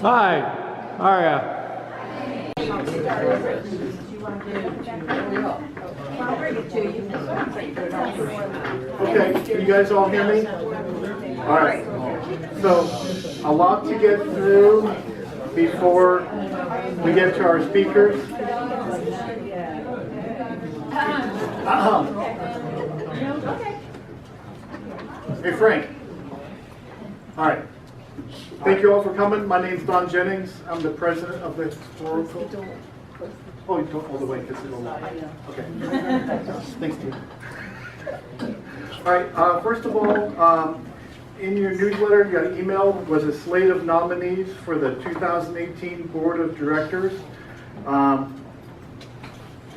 Hi, how are ya? Okay, can you guys all hear me? All right. So, a lot to get through before we get to our speakers. Hey, Frank. All right. Thank you all for coming. My name's Don Jennings. I'm the president of the historical. Oh, you don't all the way because it'll. Okay. Thanks, Steve. All right. First of all, in your newsletter, you got an email was a slate of nominees for the 2018 Board of Directors.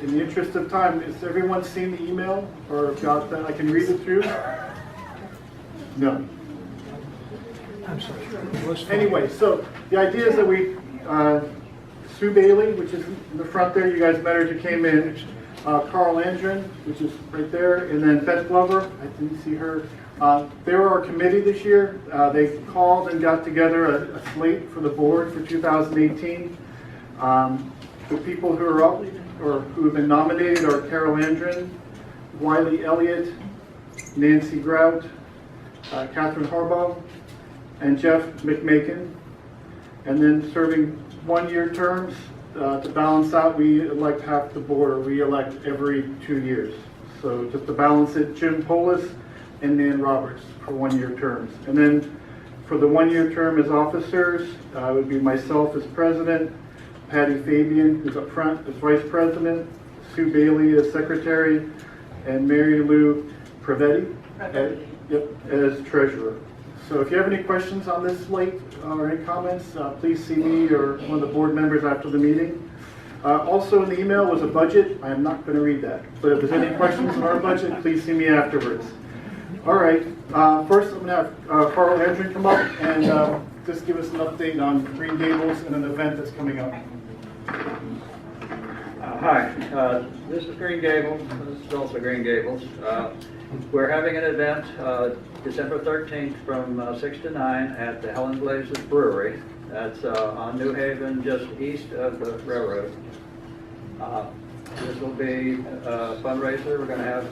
In the interest of time, has everyone seen the email or got that? I can read it through. No. I'm sorry. Anyway, so the idea is that we, Sue Bailey, which is in the front there, you guys met her as you came in, Carl Andren, which is right there, and then Beth Glover, I didn't see her. They were our committee this year. They called and got together a slate for the board for 2018. The people who are up or who have been nominated are Carol Andren, Wiley Elliott, Nancy Grout, Catherine Harbaugh, and Jeff McMakin. And then serving one-year terms to balance out, we elect half the board, or we elect every 2 years. So just to balance it, Jim Polis and Nan Roberts for one-year terms. And then for the one-year term as officers, it would be myself as president, Patty Fabian, who's up front, as vice president, Sue Bailey as secretary, and Mary Lou Prevetti as treasurer. So if you have any questions on this slate or any comments, please see me or one of the board members after the meeting. Also in the email was a budget. I am not going to read that. But if there's any questions on our budget, please see me afterwards. All right. First, I'm going to have Carl Andren come up and just give us an update on Green Gables and an event that's coming up. Hi, this is Green Gables. This is also Green Gables. We're having an event December 13th from 6 to 9 at the Helen Blazes Brewery. That's on New Haven, just east of the railroad. This will be a fundraiser. We're going to have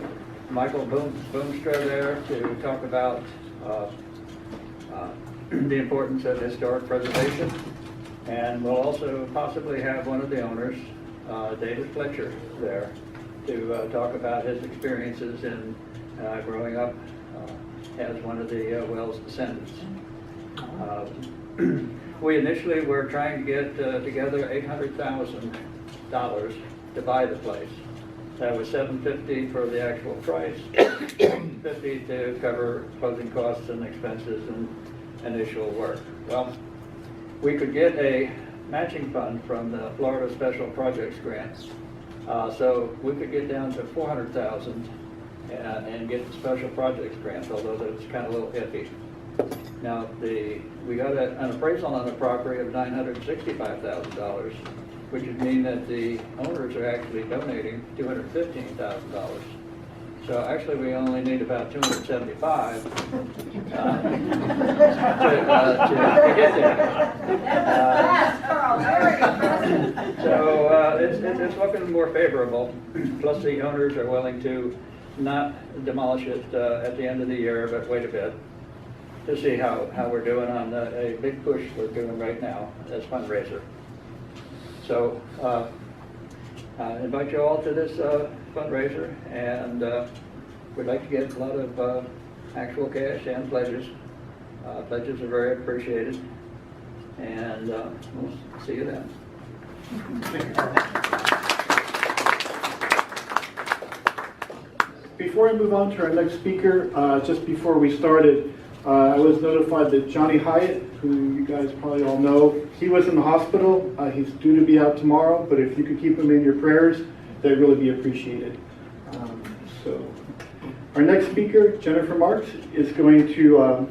Michael Boomstra there to talk about the importance of historic preservation. And we'll also possibly have one of the owners, David Fletcher, there to talk about his experiences in growing up as one of the Wells descendants. We initially were trying to get together $800,000 to buy the place. That was $750 for the actual price, $50 to cover closing costs and expenses and initial work. Well, we could get a matching fund from the Florida Special Projects grants, so we could get down to $400,000 and get the Special Projects grants, although that's kind of a little iffy. Now, we got an appraisal on the property of $965,000, which would mean that the owners are actually donating $215,000. So actually, we only need about $275 to get there. So it's looking more favorable. Plus, the owners are willing to not demolish it at the end of the year, but wait a bit to see how we're doing on a big push we're doing right now as fundraiser. So I invite you all to this fundraiser, and we'd like to get a lot of actual cash and pledges. Pledges are very appreciated, and we'll see you then. Before I move on to our next speaker, just before we started, I was notified that Johnny Hyatt, who you guys probably all know, he was in the hospital. He's due to be out tomorrow, but if you could keep him in your prayers, that'd really be appreciated. So, our next speaker, Jennifer Marks, is going to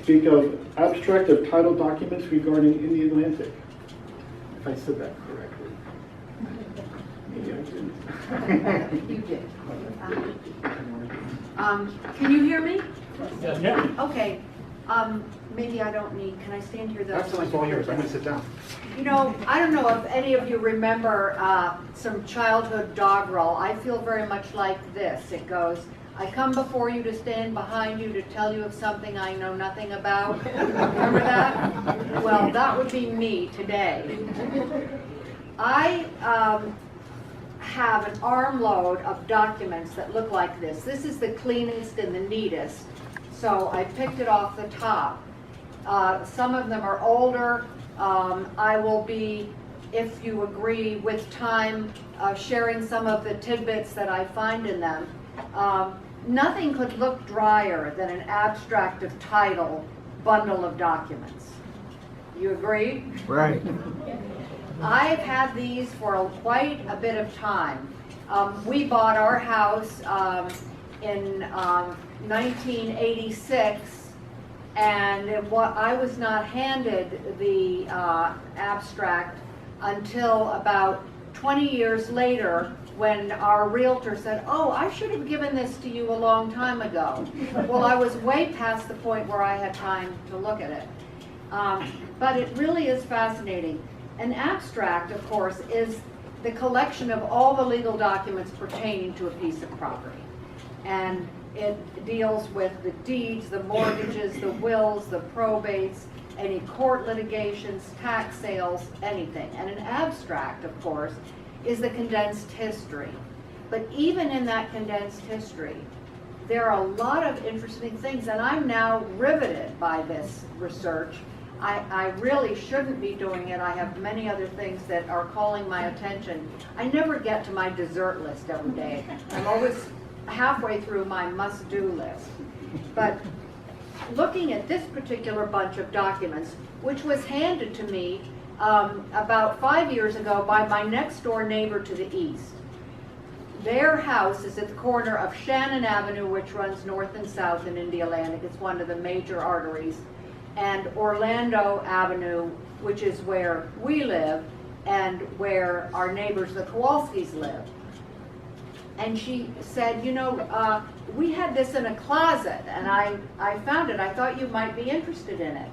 speak of abstract of title documents regarding in the Atlantic. If I said that correctly. Maybe I didn't. You did. Can you hear me? Yeah. Okay. Maybe I don't need, can I stand here though? Absolutely, it's all yours. I'm gonna sit down. You know, I don't know if any of you remember some childhood doggerel. I feel very much like this. It goes, I come before you to stand behind you to tell you of something I know nothing about. Remember that? Well, that would be me today. I have an armload of documents that look like this. This is the cleanest and the neatest, so I picked it off the top. Some of them are older. I will be, if you agree, with time, sharing some of the tidbits that I find in them. Nothing could look drier than an abstract of title bundle of documents. You agree? Right. I've had these for quite a bit of time. We bought our house in 1986, and I was not handed the abstract until about 20 years later, when our realtor said, oh, I should have given this to you a long time ago. Well, I was way past the point where I had time to look at it. But it really is fascinating. An abstract, of course, is the collection of all the legal documents pertaining to a piece of property. And it deals with the deeds, the mortgages, the wills, the probates, any court litigations, tax sales, anything. And an abstract, of course, is the condensed history. But even in that condensed history, there are a lot of interesting things, and I'm now riveted by this research. I really shouldn't be doing it. I have many other things that are calling my attention. I never get to my dessert list every day. I'm always halfway through my must-do list. But looking at this particular bunch of documents, which was handed to me about 5 years ago by my next door neighbor to the east. Their house is at the corner of Shannon Avenue, which runs north and south in Indialantic. It's one of the major arteries. And Orlando Avenue, which is where we live and where our neighbors, the Kowalskis, live. And she said, you know, we had this in a closet, and I found it. I thought you might be interested in it.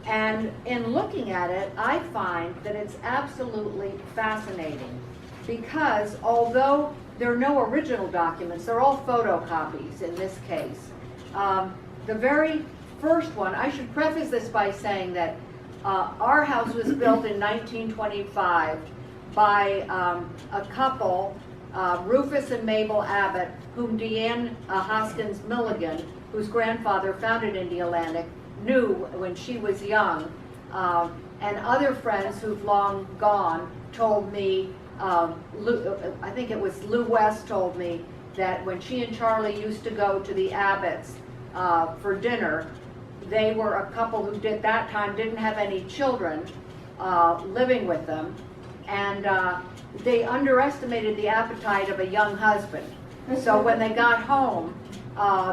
And in looking at it, I find that it's absolutely fascinating, because although there are no original documents, they're all photocopies in this case. The very first one, I should preface this by saying that our house was built in 1925 by a couple, Rufus and Mabel Abbott, whom Deanne Hoskins Milligan, whose grandfather founded Indialantic, knew when she was young. And other friends who've long gone told me, I think it was Lou West told me, that when she and Charlie used to go to the Abbotts for dinner, they were a couple who at that time didn't have any children living with them, and they underestimated the appetite of a young husband. So when they got home,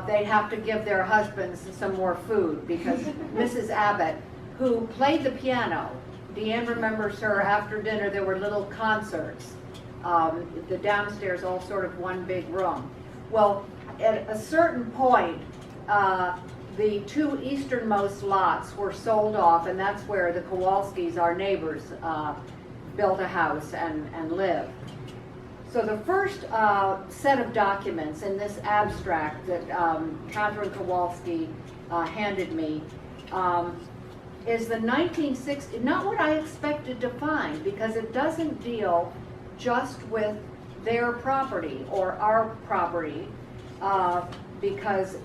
they'd have to give their husbands some more food, because Mrs. Abbott, who played the piano, Deanne remembers her after dinner, there were little concerts, the downstairs, all sort of one big room. Well, at a certain point, the two easternmost lots were sold off, and that's where the Kowalskis, our neighbors, built a house and lived. So the first set of documents in this abstract that Catherine Kowalski handed me is the 1960, not what I expected to find, because it doesn't deal just with their property or our property, because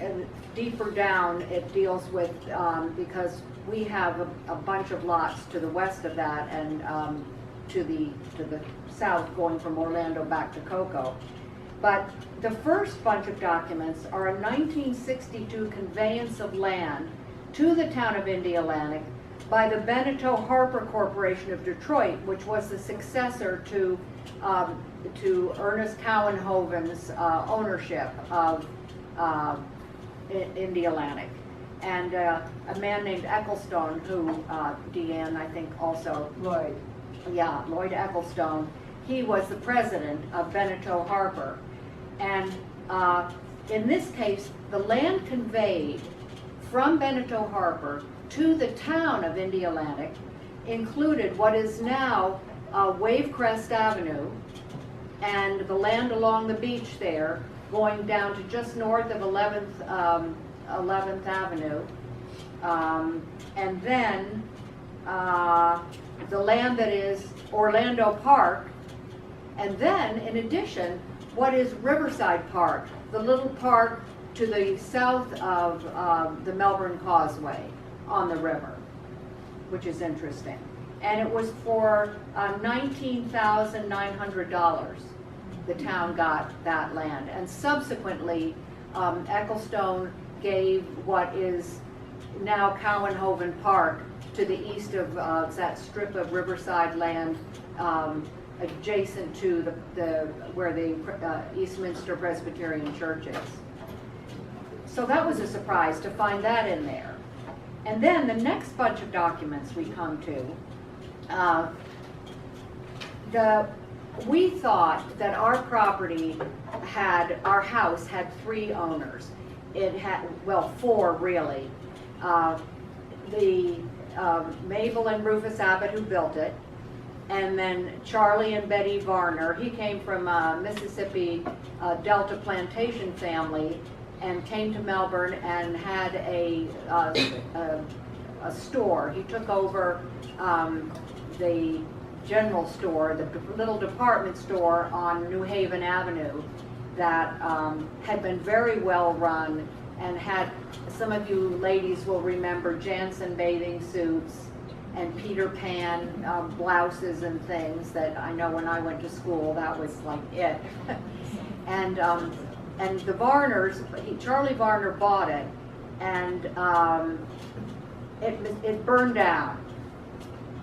deeper down it deals with, because we have a bunch of lots to the west of that, and to the south, going from Orlando back to Cocoa. But the first bunch of documents are a 1962 conveyance of land to the town of Indialantic by the Beneteau Harper Corporation of Detroit, which was the successor to Ernest Cowenhoven's ownership of Indialantic. And a man named Ecclestone, who Deanne, I think, also... Lloyd. Yeah, Lloyd Ecclestone. He was the president of Beneteau Harper. And in this case, the land conveyed from Beneteau Harbor to the town of Indialantic included what is now Wavecrest Avenue and the land along the beach there, going down to just north of 11th Avenue. And then the land that is Orlando Park. And then, in addition, what is Riverside Park, the little park to the south of the Melbourne Causeway on the river, which is interesting. And it was for $19,900 the town got that land. And subsequently, Ecclestone gave what is now Cowanhoven Park to the east of that strip of riverside land adjacent to where the Eastminster Presbyterian Church is. So that was a surprise to find that in there. And then the next bunch of documents we come to, we thought that our property our house had 3 owners. It had, well, 4 really. Mabel and Rufus Abbott, who built it, and then Charlie and Betty Varner. He came from Mississippi Delta plantation family and came to Melbourne and had a store. He took over the general store, the little department store on New Haven Avenue that had been very well run and had, some of you ladies will remember, Jansen bathing suits and Peter Pan blouses and things that I know when I went to school, that was like it. And the Varners, Charlie Varner bought it, and it burned down.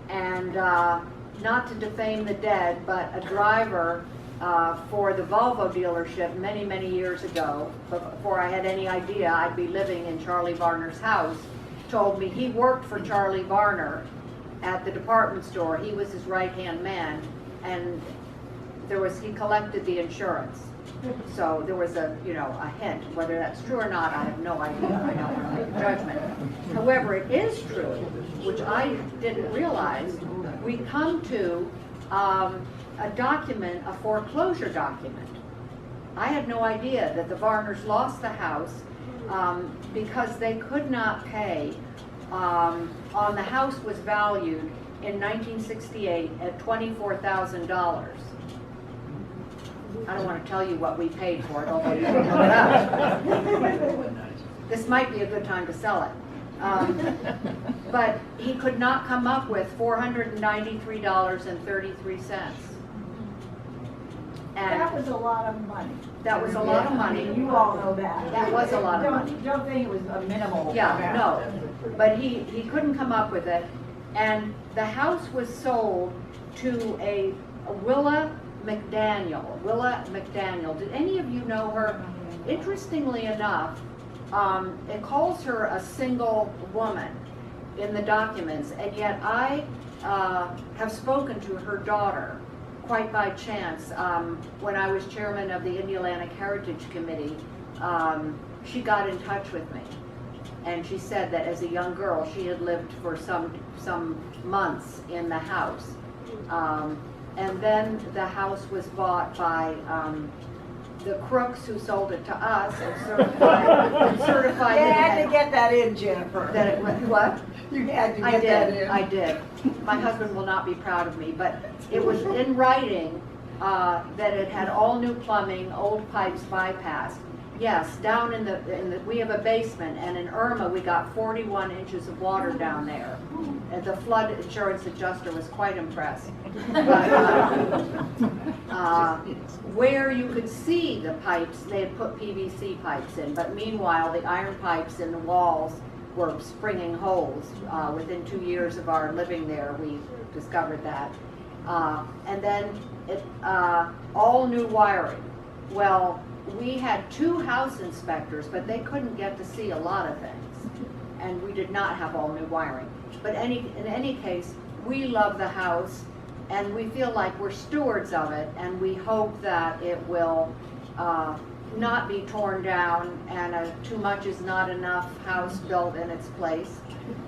And not to defame the dead, but a driver for the Volvo dealership many, many years ago, before I had any idea I'd be living in Charlie Varner's house, told me he worked for Charlie Varner at the department store. He was his right-hand man, and he collected the insurance. So there was a hint. Whether that's true or not, I have no idea. I don't want to make a judgment. However, it is true, which I didn't realize. We come to a document, a foreclosure document. I had no idea that the Varners lost the house because they could not pay. The house was valued in 1968 at $24,000. I don't want to tell you what we paid for it, although you can look it up. This might be a good time to sell it. But he could not come up with $493.33. And that was a lot of money. That was a lot of money. You all know that. That was a lot of money. Don't think it was a minimal Yeah, amount. no. But he couldn't come up with it. And the house was sold to a Willa McDaniel. Did any of you know her? Interestingly enough, it calls her a single woman in the documents, and yet I have spoken to her daughter quite by chance. When I was chairman of the Indialantic Heritage Committee, she got in touch with me, and she said that as a young girl she had lived for some months in the house. And then the house was bought by the crooks who sold it to us and certified You that had to get that in, Jennifer. that it went, what? You had to get that in. I did. My husband will not be proud of me, but it was in writing that it had all new plumbing, old pipes bypassed. Yes, down in the we have a basement, and in Irma we got 41 inches of water down there. And the flood insurance adjuster was quite impressed. But, where you could see the pipes, they had put PVC pipes in, but meanwhile the iron pipes in the walls were springing holes. Within 2 years of our living there, we discovered that. And then all new wiring. Well, we had 2 house inspectors, but they couldn't get to see a lot of things. And we did not have all new wiring. But in any case, we love the house, and we feel like we're stewards of it, and we hope that it will not be torn down and a too much is not enough house built in its place.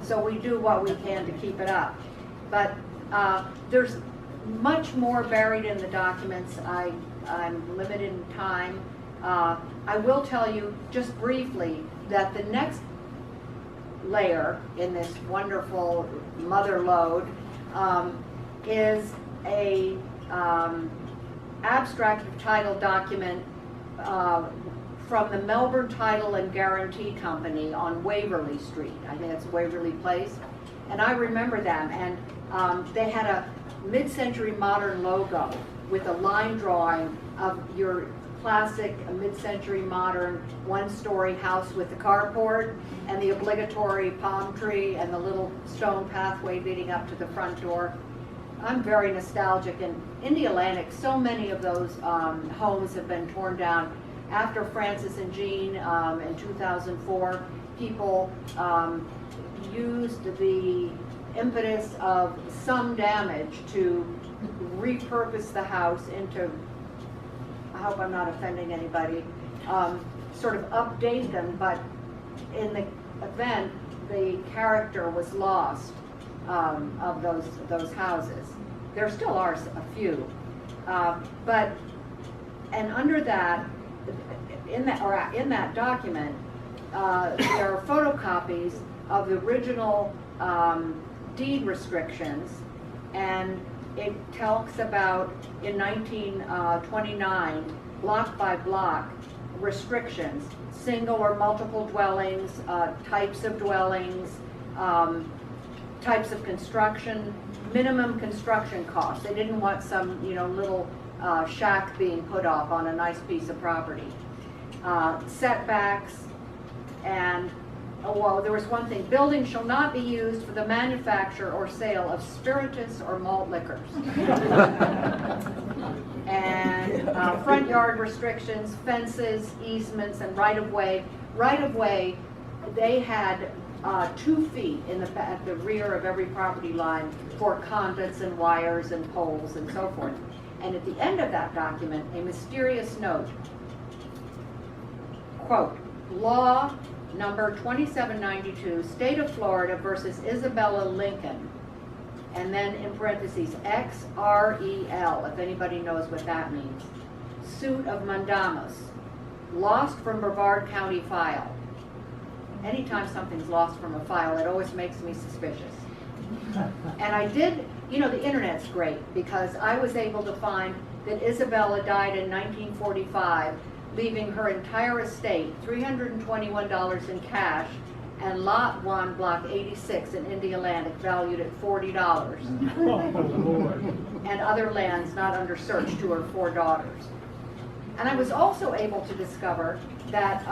So we do what we can to keep it up. But there's much more buried in the documents. I'm limited in time. I will tell you just briefly that the next layer in this wonderful mother lode is a abstract of title document from the Melbourne Title and Guarantee Company on Waverly Street. I think it's Waverly Place. And I remember them, and they had a mid-century modern logo with a line drawing of your classic mid-century modern one-story house with the carport and the obligatory palm tree and the little stone pathway leading up to the front door. I'm very nostalgic. In Indialantic, so many of those homes have been torn down. After Francis and Jean in 2004, people used the impetus of some damage to repurpose the house into, I hope I'm not offending anybody, sort of update them, but in the event, the character was lost of those houses. There still are a few, but, and under that, in that document, there are photocopies of the original deed restrictions, and it talks about, in 1929, block by block restrictions, single or multiple dwellings, types of dwellings, types of construction, minimum construction costs. They didn't want some, little shack being put up on a nice piece of property. Setbacks, and there was one thing: buildings shall not be used for the manufacture or sale of spirituous or malt liquors. And front yard restrictions, fences, easements, and right-of-way. Right-of-way, they had 2 feet at the rear of every property line for conduits and wires and poles and so forth. And at the end of that document, a mysterious note, quote, law number 2792, State of Florida versus Isabella Lincoln, and then in parentheses, XREL, if anybody knows what that means. Suit of mandamus, lost from Brevard County file. Anytime something's lost from a file, it always makes me suspicious. And I did, the internet's great, because I was able to find that Isabella died in 1945, leaving her entire estate $321 in cash, and Lot 1, Block 86 in Indialantic, valued at $40. And other lands not under search to her 4 daughters. And I was also able to discover that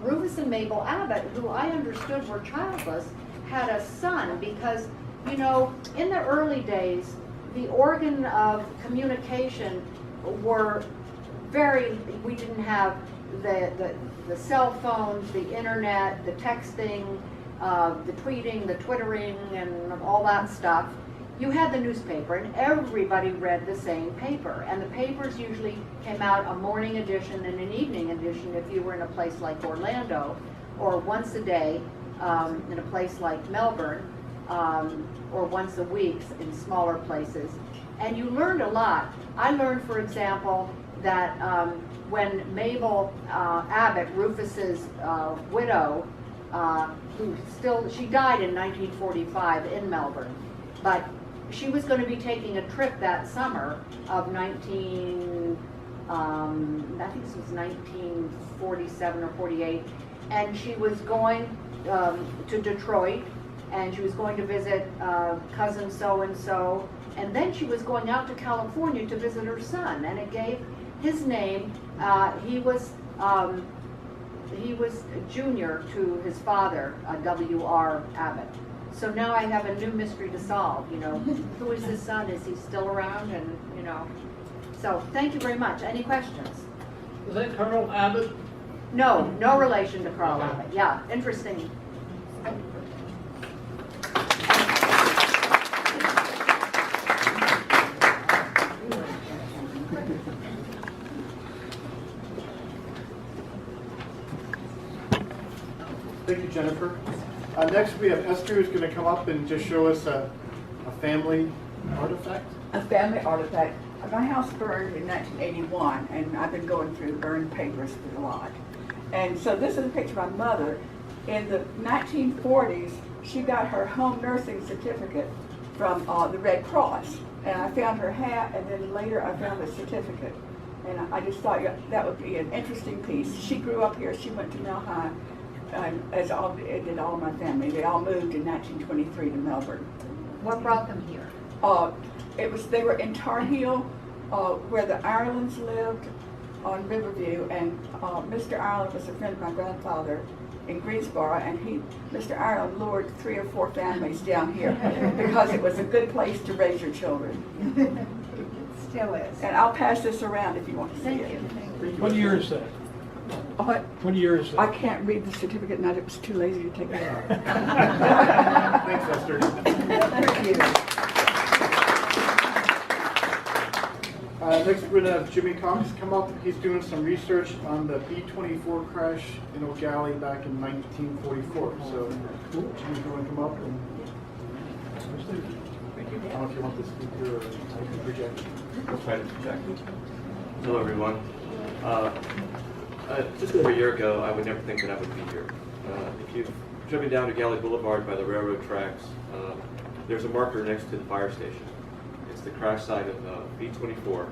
Rufus and Mabel Abbott, who I understood were childless, had a son because, in the early days, the organ of communication were we didn't have the cell phones, the internet, the texting, the tweeting, the twittering, and all that stuff. You had the newspaper, and everybody read the same paper. And the papers usually came out a morning edition and an evening edition if you were in a place like Orlando, or once a day in a place like Melbourne, or once a week in smaller places. And you learned a lot. I learned, for example, that when Mabel Abbott, Rufus's widow, she died in 1945 in Melbourne, but she was going to be taking a trip that summer of I think this was 1947 or 48, and she was going to Detroit, and she was going to visit cousin so-and-so, and then she was going out to California to visit her son, and it gave his name. He was junior to his father, W.R. Abbott. So now I have a new mystery to solve, who is his son? Is he still around? And, so thank you very much. Any questions? Is that Colonel Abbott? No relation to Carl Abbott. Yeah, interesting. Thank you, Jennifer. Next, we have Esther, who's going to come up and just show us a family artifact. A family artifact. My house burned in 1981, and I've been going through burned papers a lot. And so this is a picture of my mother. In the 1940s, she got her home nursing certificate from the Red Cross. And I found her hat, and then later I found the certificate. And I just thought that would be an interesting piece. She grew up here. She went to Mel High, as did all my family. They all moved in 1923 to Melbourne. What brought them here? They were in Tar Heel, where the Irelands lived on Riverview, and Mr. Ireland was a friend of my grandfather in Greensboro, and Mr. Ireland lured 3 or 4 families down here because it was a good place to raise your children. Still is. And I'll pass this around if you want to see Thank it. you. What year is that? What? What year is I that? can't read the certificate, and I was too lazy to take it out. Thanks, Esther. Thank you. Next, we're going to have Jimmy Cox come up. He's doing some research on the B-24 crash in O'Galley back in 1944. So, Jimmy, if you want to come up and... I don't know if you want the speaker or I can project. I'll try to project. Hello, everyone. Just over a year ago, I would never think that I would be here. If you've driven down to Galley Boulevard by the railroad tracks, there's a marker next to the fire station. It's the crash site of B-24.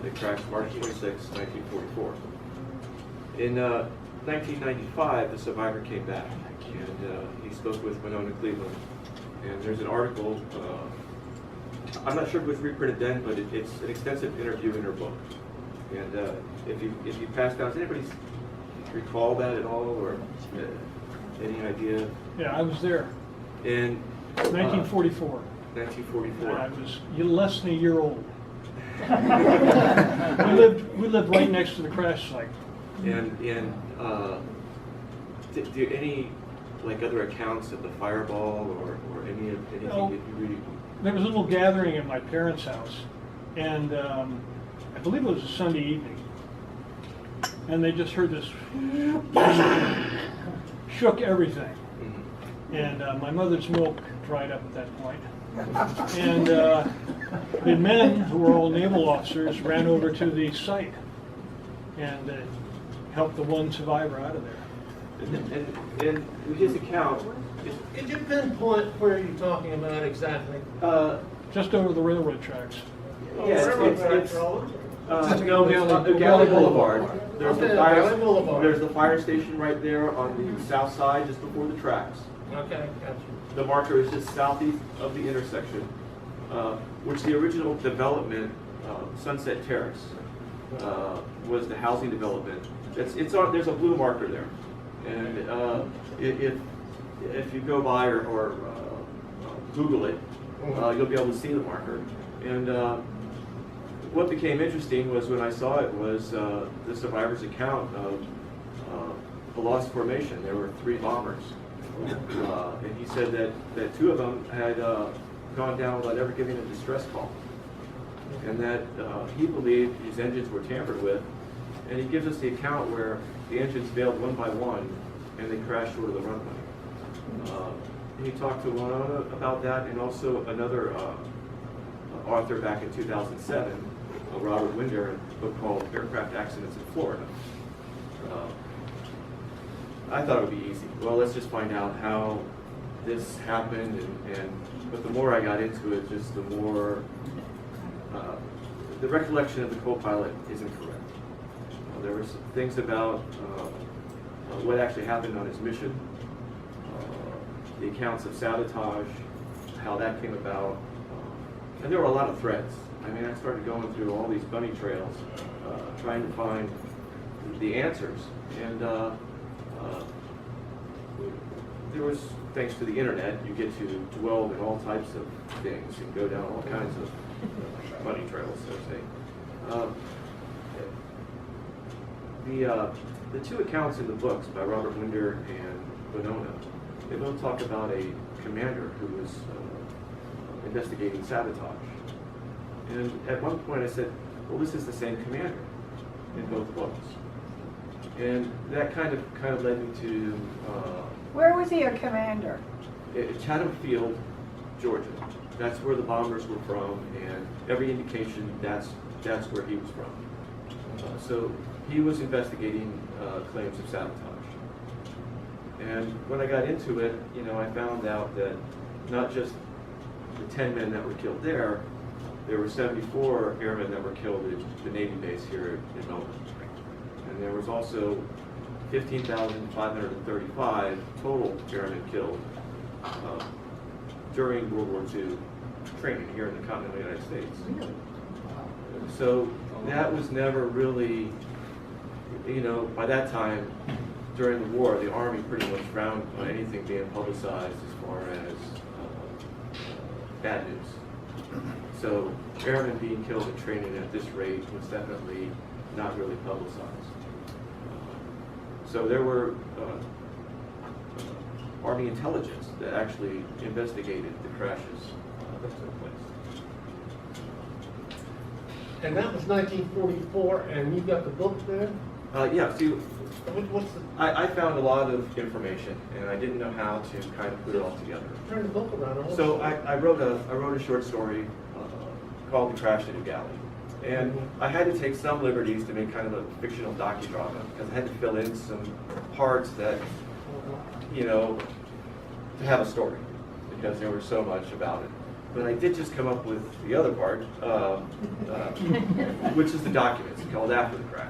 It crashed March 26, 1944. In 1995, the survivor came back, and he spoke with Winona Cleveland. And there's an article, I'm not sure if it was reprinted then, but it's an extensive interview in her book. And if you pass down, does anybody recall that at all, or any idea? Yeah, I was there. In 1944. 1944. I was less than a year old. we lived right next to the crash site. And do any other accounts of the fireball or anything that you really? There was a little gathering at my parents' house, and I believe it was a Sunday evening, and they just heard this shook everything. Mm-hmm. And my mother's milk dried up at that point. And the men, who were all naval officers, ran over to the site and helped the one survivor out of there. And his account Could you pinpoint where you're talking about exactly? Just over the railroad tracks. It's O'Galley Boulevard. There's Okay, the fire. O'Galley Boulevard. There's the fire station right there on the south side, just before the tracks. Okay, gotcha. The marker is just southeast of the intersection, which the original development, Sunset Terrace, was the housing development. There's a blue marker there, and if you go by or Google it, you'll be able to see the marker. And what became interesting was when I saw it was the survivor's account of the lost formation. There were 3 bombers. And he said that 2 of them had gone down without ever giving a distress call. And that he believed his engines were tampered with. And he gives us the account where the engines failed one by one and they crashed short of the runway. And he talked to Winona about that, and also another author back in 2007, Robert Winder, a book called Aircraft Accidents in Florida. I thought it would be easy. Well, let's just find out how this happened, but the more I got into it, just the more the recollection of the co-pilot isn't correct. There were some things about what actually happened on his mission, the accounts of sabotage, how that came about, and there were a lot of threads. I mean, I started going through all these bunny trails, trying to find the answers, and there was, thanks to the internet, you get to dwell in all types of things and go down all kinds of bunny trails, so to say. The 2 accounts in the books by Robert Winder and Winona, they both talk about a commander who was investigating sabotage. And at one point I said, well, this is the same commander in both books. And that kind of led me to Where was he a commander? Chatham Field, Georgia. That's where the bombers were from, and every indication that's where he was from. So he was investigating claims of sabotage. And when I got into it, you know, I found out that not just the 10 men that were killed there were 74 airmen that were killed at the Navy base here in Melbourne. And there was also 15,535 total airmen killed during World War II training here in the continental United States. So that was never really, you know, by that time, during the war, the Army pretty much frowned on anything being publicized as far as bad news. So airmen being killed in training at this rate was definitely not really publicized. So there were Army intelligence that actually investigated the crashes that took place. And that was 1944, and you got the book there? Yeah, see, What's the, I found a lot of information, and I didn't know how to kind of put it all together. turn the book around. So I wrote a short story called The Crash at New Galley. And I had to take some liberties to make kind of a fictional docudrama, because I had to fill in some parts that, you know, to have a story, because there was so much about it. But I did just come up with the other part, which is the documents called After the Crash.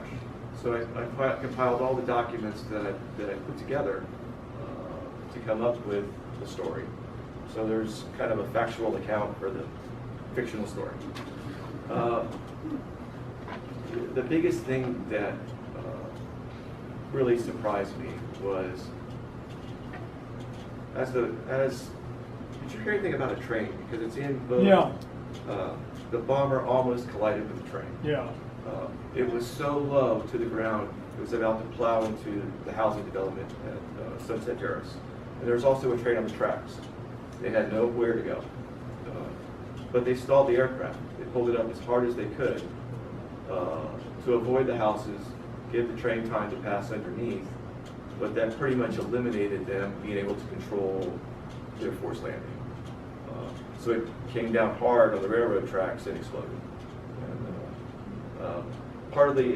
So I compiled all the documents that I put together to come up with the story. So there's kind of a factual account for the fictional story. The biggest thing that really surprised me was did you hear anything about a train? Because it's in both. Yeah. The bomber almost collided with the train. Yeah. It was so low to the ground, it was about to plow into the housing development at Sunset Terrace. And there was also a train on the tracks. They had nowhere to go. But they stalled the aircraft. They pulled it up as hard as they could to avoid the houses, give the train time to pass underneath, but that pretty much eliminated them being able to control their forced landing. So it came down hard on the railroad tracks and exploded. And, part of the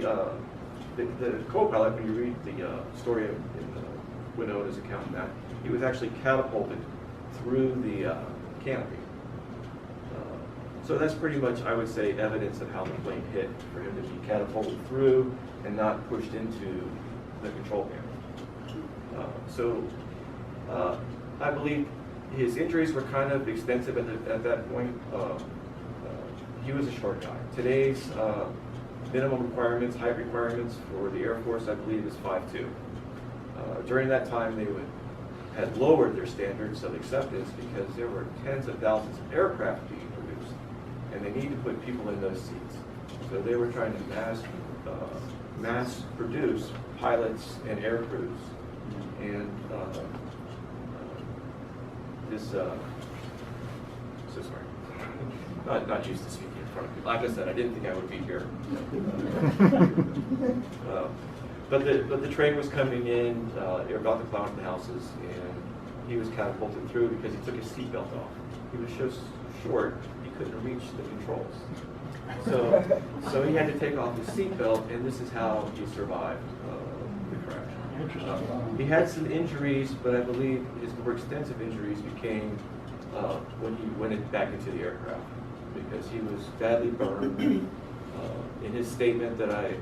co-pilot, when you read the story in Winona's account of that, he was actually catapulted through the canopy. So that's pretty much, I would say, evidence of how the plane hit, for him to be catapulted through and not pushed into the control panel. I believe his injuries were kind of extensive at that point. He was a short guy. Today's minimum requirements, height requirements for the Air Force, I believe, is 5'2". During that time, they had lowered their standards of acceptance because there were tens of thousands of aircraft being produced, and they need to put people in those seats. So they were trying to mass produce pilots and air crews. And so sorry, not used to speaking in front of people. Like I said, I didn't think I would be here. But the train was coming in, they were about to plow into the houses, and he was catapulted through because he took his seatbelt off. He was so short, he couldn't reach the controls. So he had to take off his seatbelt, and this is how he survived the crash. Interesting. He had some injuries, but I believe his more extensive injuries became when he went back into the aircraft, because he was badly burned. In his statement that I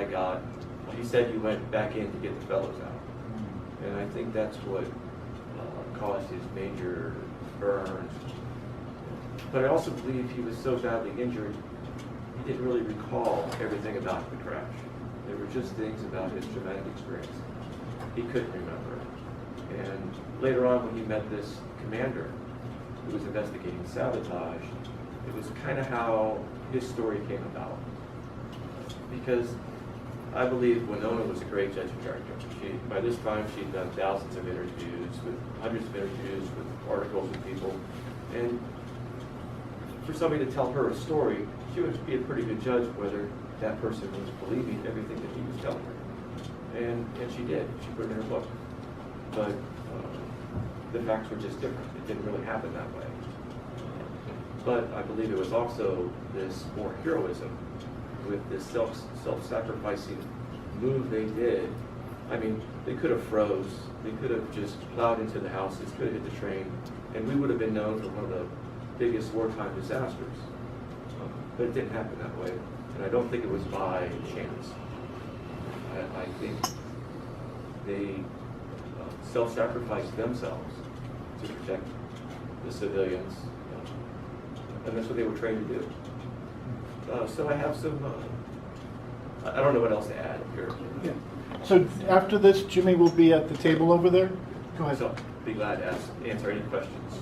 got, he said he went back in to get the fellows out, and I think that's what caused his major burns. But I also believe he was so badly injured, he didn't really recall everything about the crash. There were just things about his traumatic experience he couldn't remember. And later on, when he met this commander who was investigating sabotage, it was kind of how his story came about. Because I believe Winona was a great judge of character. By this time, she'd done thousands of interviews, with hundreds of interviews, with articles with people. And for somebody to tell her a story, she would be a pretty good judge whether that person was believing everything that he was telling her. and she did. She put it in her book. But the facts were just different. It didn't really happen that way. But I believe it was also this more heroism with this self-sacrificing move they did. I mean, they could have froze. They could have just plowed into the houses, could have hit the train, and we would have been known for one of the biggest wartime disasters. But it didn't happen that way, and I don't think it was by chance. I think they self-sacrificed themselves to protect the civilians, and that's what they were trained to do. So I have some, I don't know what else to add here. Yeah. So after this, Jimmy will be at the table over there? Go ahead. So be glad to answer any questions.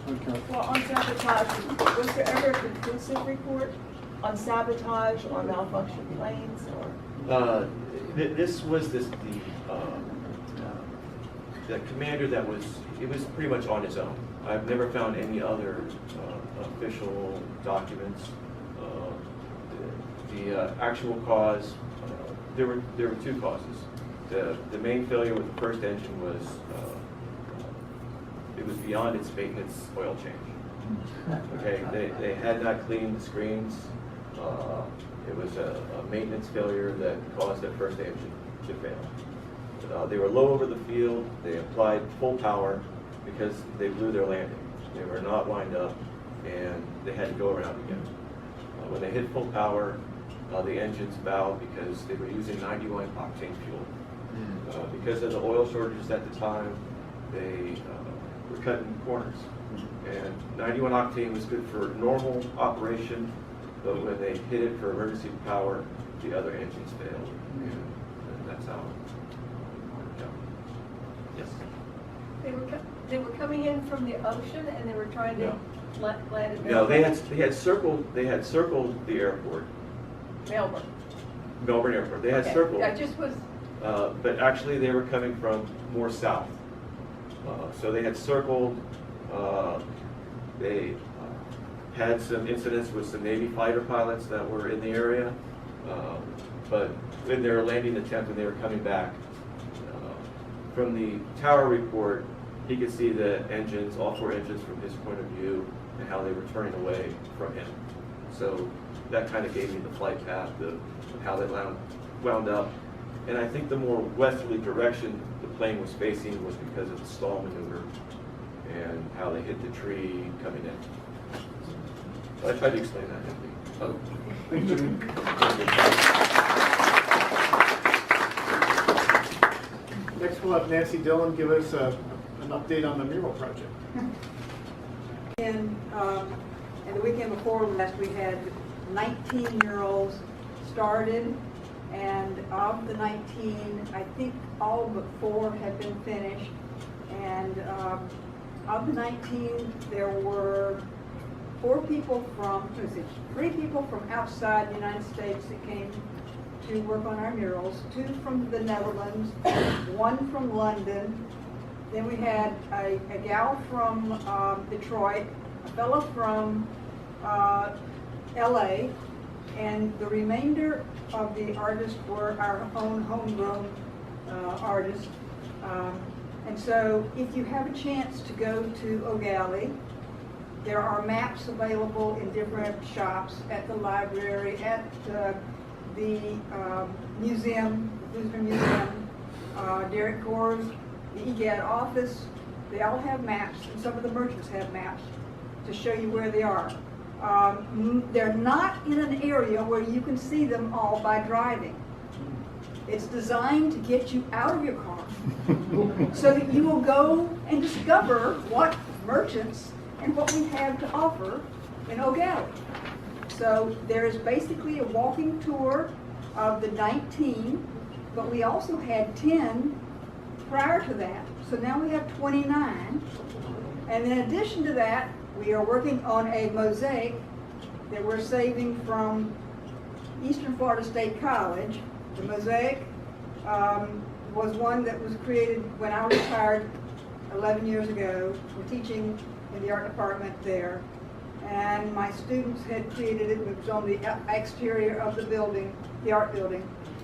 Okay. Well, on sabotage, was there ever a conclusive report on sabotage or malfunction planes or? This was the commander that was, it was pretty much on his own. I've never found any other official documents. The actual cause, there were two causes. The main failure with the first engine was it was beyond its maintenance oil change. Okay, they had not cleaned the screens. It was a maintenance failure that caused that first engine to fail. They were low over the field. They applied full power because they blew their landing. They were not lined up, and they had to go around again. When they hit full power, the engines bowed because they were using 91 octane fuel. Because of the oil shortages at the time, they were cutting corners. And 91 octane was good for normal operation, but when they hit it for emergency power, the other engines failed. And that's how it worked out. Yes? They were coming in from the ocean and they were trying to land in No, they had circled the airport, Melbourne. Melbourne Airport. They had Okay. circled. I just was, But actually they were coming from more south. So they had circled, they had some incidents with some Navy fighter pilots that were in the area. But in their landing attempt, when they were coming back, from the tower report, he could see the engines, all four engines from his point of view, and how they were turning away from him. So that kind of gave me the flight path of how they wound up. And I think the more westerly direction the plane was facing was because of the stall maneuver and how they hit the tree coming in. So I tried to explain that. Thank you. Next, we'll have Nancy Dillon give us an update on the mural project. And the weekend before last, we had 19 murals started, and of the 19, I think all but 4 have been finished. And of the 19, there were 3 people from outside the United States that came to work on our murals, 2 from the Netherlands, 1 from London. Then we had a gal from Detroit, a fellow from LA, and the remainder of the artists were our own homegrown artists. And so if you have a chance to go to O'Galley, there are maps available in different shops, at the library, at the museum, the Lutheran Museum, Derek Gore's, the EGAD office. They all have maps, and some of the merchants have maps to show you where they are. They're not in an area where you can see them all by driving. It's designed to get you out of your car so that you will go and discover what merchants and what we have to offer in O'Galley. So there is basically a walking tour of the 19, but we also had 10 prior to that. So now we have 29. And in addition to that, we are working on a mosaic that we're saving from Eastern Florida State College. The mosaic was one that was created when I retired 11 years ago from teaching in the art department there. And my students had created it. It was on the exterior of the building, the art building.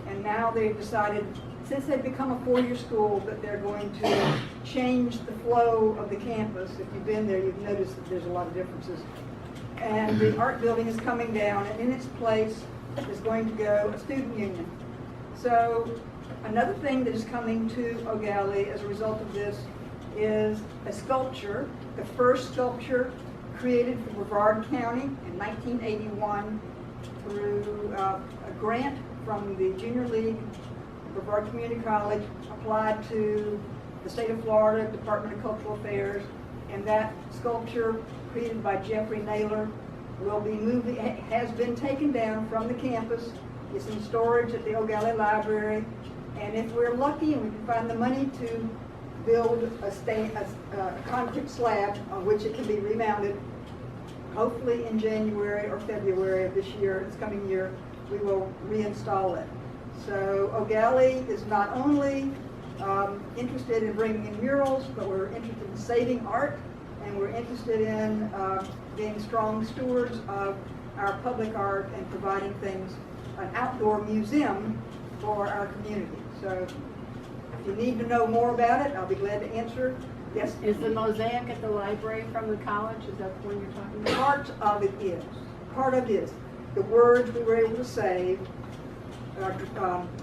And now they've decided, since they've become a four-year school, that they're going to change the flow of the campus. If you've been there, you've noticed that there's a lot of differences. And the art building is coming down, and in its place is going to go a student union. So another thing that is coming to Eau Gallie as a result of this is a sculpture, the first sculpture created for Brevard County in 1981 through a grant from the Junior League, Brevard Community College, applied to the state of Florida Department of Cultural Affairs, and that sculpture created by Jeffrey Naylor will be moved, has been taken down from the campus. It's in storage at the Eau Gallie Library, and if we're lucky and we can find the money to build a concrete slab on which it can be remounted, hopefully in January or February of this year, this coming year, we will reinstall it. So Eau Gallie is not only interested in bringing in murals, but we're interested in saving art, and we're interested in being strong stewards of our public art and providing things, an outdoor museum for our community. So if you need to know more about it, I'll be glad to answer. Yes? Is the mosaic at the library from the college? Is that the one you're talking about? Part of it is. Part of it is. The words we were able to save are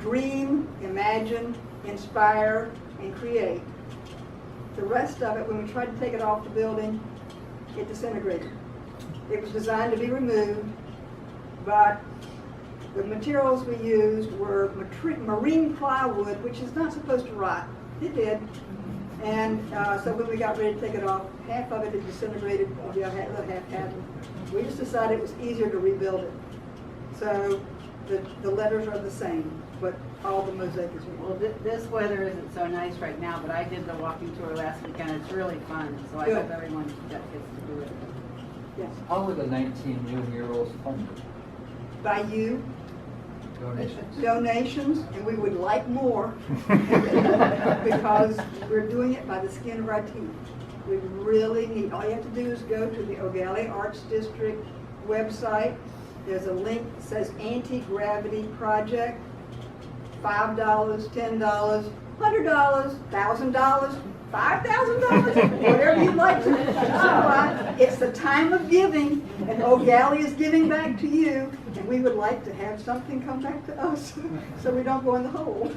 dream, imagine, inspire, and create. The rest of it, when we tried to take it off the building, it disintegrated. It was designed to be removed, but the materials we used were marine plywood, which is not supposed to rot. It did. And so when we got ready to take it off, half of it had disintegrated, the other half hadn't. We just decided it was easier to rebuild it. So the letters are the same, but all the mosaic is Well, this weather isn't so nice right now, but I did the walking tour last weekend. It's really fun, so I hope everyone gets to do it. Yes. How were the 19 new murals funded? By you, donations, and we would like more because we're doing it by the skin of our teeth. We really need, all you have to do is go to the Eau Gallie Arts District website. There's a link that says Anti-Gravity Project. $5, $10, $100, $1,000, $5,000, whatever you'd like to. It's the time of giving, and Eau Gallie is giving back to you, and we would like to have something come back to us so we don't go in the hole.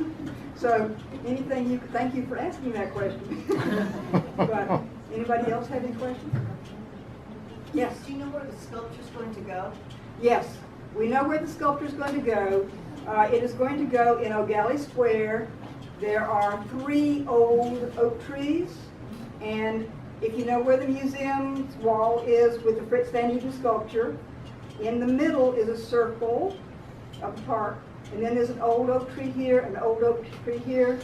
So anything you, thank you for asking that question. But anybody else have any questions? Yes? Do you know where the sculpture's going to go? Yes, we know where the sculpture is going to go. It is going to go in Eau Gallie Square. There are 3 old oak trees, and if you know where the museum's wall is with the Fritz Van Eeden sculpture, in the middle is a circle of the park, and then there's an old oak tree here, an old oak tree here,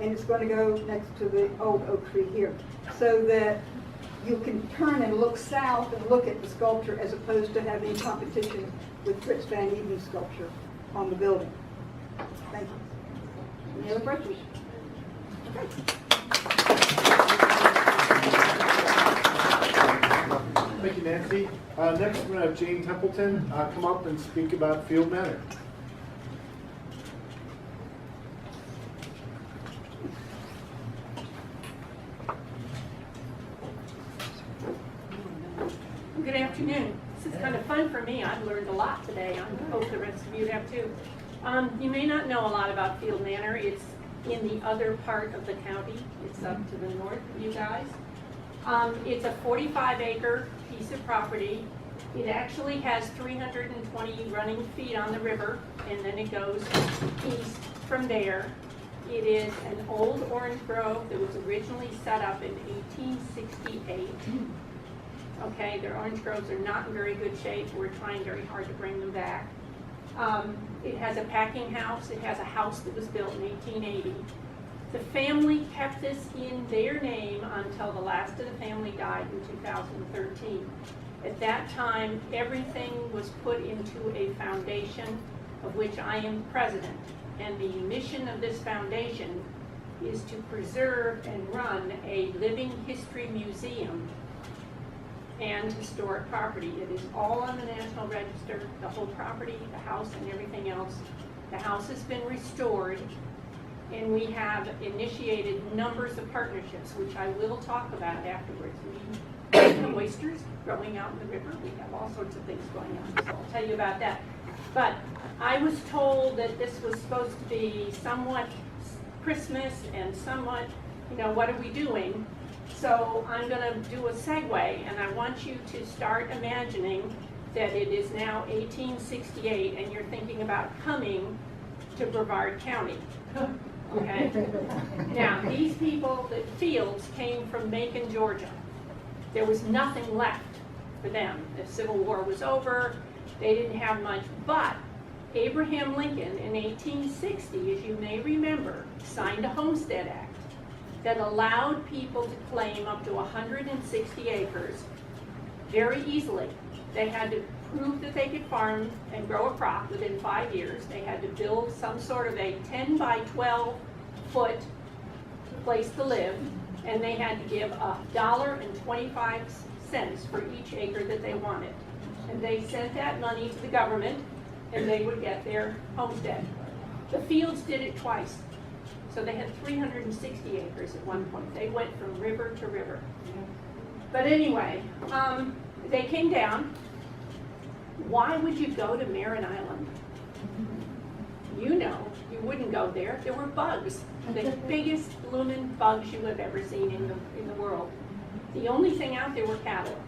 and it's going to go next to the old oak tree here, so that you can turn and look south and look at the sculpture as opposed to having competition with Fritz Van Eeden's sculpture on the building. Thank you. Any other questions? Okay. Thank you, Nancy. Next, we're going to have Jane Templeton come up and speak about Field Manor. Good afternoon. This is kind of fun for me. I've learned a lot today. I hope the rest of you have too. You may not know a lot about Field Manor. It's in the other part of the county. It's up to the north of you guys. It's a 45-acre piece of property. It actually has 320 running feet on the river, and then it goes east from there. It is an old orange grove that was originally set up in 1868. Okay, their orange groves are not in very good shape. We're trying very hard to bring them back. It has a packing house. It has a house that was built in 1880. The family kept this in their name until the last of the family died in 2013. At that time, everything was put into a foundation of which I am president. And the mission of this foundation is to preserve and run a living history museum and historic property. It is all on the National Register, the whole property, the house, and everything else. The house has been restored, and we have initiated numbers of partnerships, which I will talk about afterwards. We have oysters growing out in the river. We have all sorts of things going on, so I'll tell you about that. But I was told that this was supposed to be somewhat Christmas and somewhat, what are we doing? So I'm going to do a segue, and I want you to start imagining that it is now 1868, and you're thinking about coming to Brevard County. Okay? Now, these people, the Fields, came from Macon, Georgia. There was nothing left for them. The Civil War was over. They didn't have much. But Abraham Lincoln in 1860, as you may remember, signed a Homestead Act that allowed people to claim up to 160 acres very easily. They had to prove that they could farm and grow a crop within 5 years. They had to build some sort of a 10 by 12 foot place to live, and they had to give $1.25 for each acre that they wanted. And they sent that money to the government, and they would get their homestead. The Fields did it twice. So they had 360 acres at one point. They went from river to river. But anyway, they came down. Why would you go to Marin Island? You wouldn't go there. There were bugs, the biggest blooming bugs you have ever seen in the world. The only thing out there were cattle.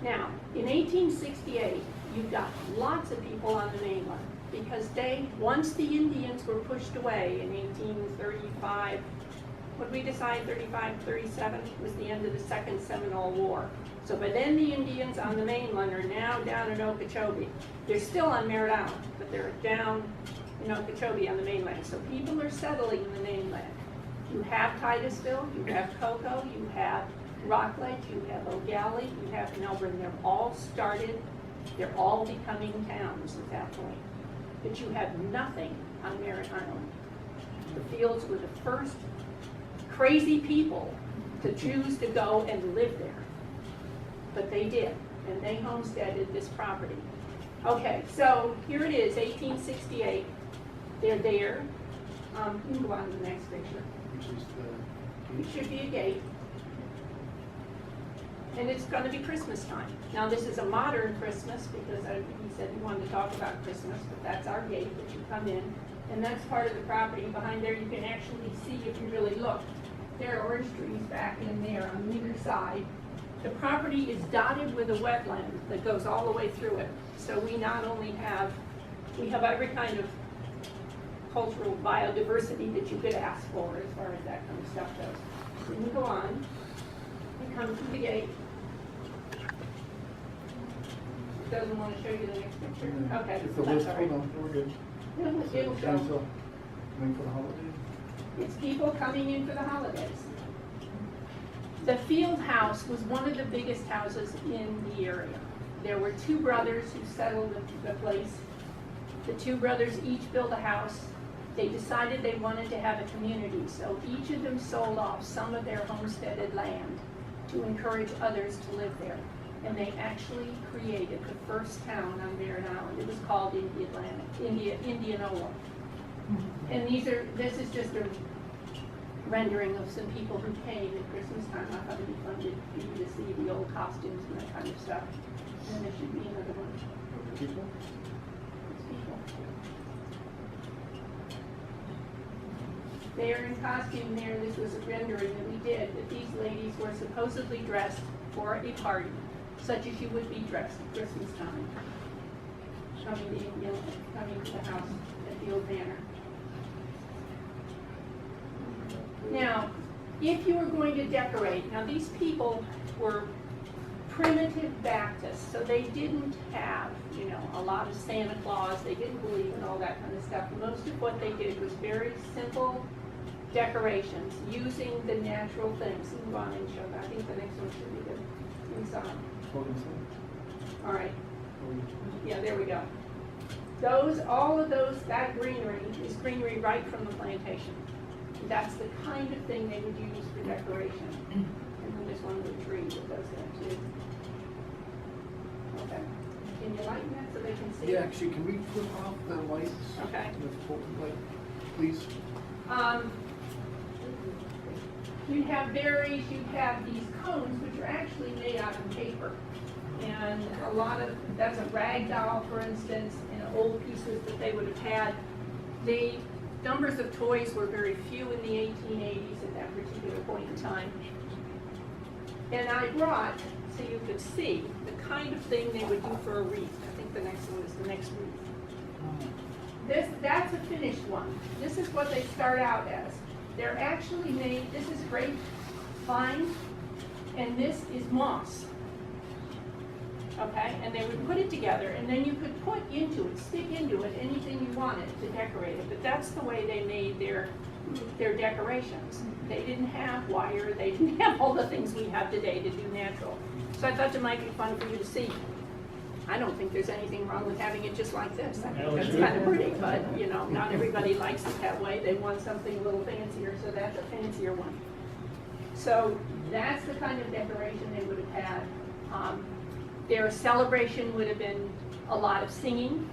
Now, in 1868, you got lots of people on the mainland because once the Indians were pushed away in 1835, what did we decide, 35, 37 was the end of the Second Seminole War. So by then the Indians on the mainland are now down in Okeechobee. They're still on Merritt Island, but they're down in Okeechobee on the mainland. So people are settling in the mainland. You have Titusville, you have Cocoa, you have Rockledge, you have O'Galley, you have Melbourne. They're all started, they're all becoming towns at that point. But you have nothing on Merritt Island. The Fields were the first crazy people to choose to go and live there. But they did, and they homesteaded this property. Okay, so here it is, 1868. They're there. You can go on to the next picture. It should be a gate. And it's going to be Christmas time. Now this is a modern Christmas because he said he wanted to talk about Christmas, but that's our gate that you come in. And that's part of the property. Behind there you can actually see, if you really look, there are orange trees back in there on either side. The property is dotted with a wetland that goes all the way through it. So we not only have, we have every kind of cultural biodiversity that you could ask for as far as that kind of stuff goes. So you go on, you come through the gate. Doesn't want to show you the next picture? Okay, It's so the that's list, all right. hold on, we're good. It'll show. Coming for the holidays? It's people coming in for the holidays. The Field House was one of the biggest houses in the area. There were two brothers who settled the place. The two brothers each built a house. They decided they wanted to have a community, so each of them sold off some of their homesteaded land to encourage others to live there. And they actually created the first town on Merritt Island. It was called Indianola. And this is just a rendering of some people who came at Christmas time. I thought it'd be fun for you to see the old costumes and that kind of stuff. And there should be another one. People? It's people. They are in costume there. This was a rendering that we did, that these ladies were supposedly dressed for a party, such as you would be dressed at Christmas time. Coming to the house at the old manor. Now, if you were going to decorate, now these people were primitive Baptists, so they didn't have, a lot of Santa Claus. They didn't believe in all that kind of stuff. Most of what they did was very simple decorations using the natural things. You can go on and show that. I think the next one should be the inside. All right. Yeah, there we go. All of those, that greenery is greenery right from the plantation. That's the kind of thing they would use for decoration. And then there's one little tree that does that too. Okay. Can you lighten that so they can see. Yeah, actually, can we flip off the lights? Okay. Please. You have berries, you have these cones, which are actually made out of paper. And a lot of, that's a rag doll, for instance, and old pieces that they would have had. The numbers of toys were very few in the 1880s at that particular point in time. And I brought, so you could see, the kind of thing they would do for a wreath. I think the next one is the next wreath. That's a finished one. This is what they start out as. They're actually made, this is grape vine, and this is moss. Okay, and they would put it together, and then you could put into it, stick into it, anything you wanted to decorate it. But that's the way they made their decorations. They didn't have wire, they didn't have all the things we have today to do natural. So I thought it might be fun for you to see. I don't think there's anything wrong with having it just like this. I think that's kind of pretty, but you know, not everybody likes it that way. They want something a little fancier, so that's a fancier one. So that's the kind of decoration they would have had. Their celebration would have been a lot of singing,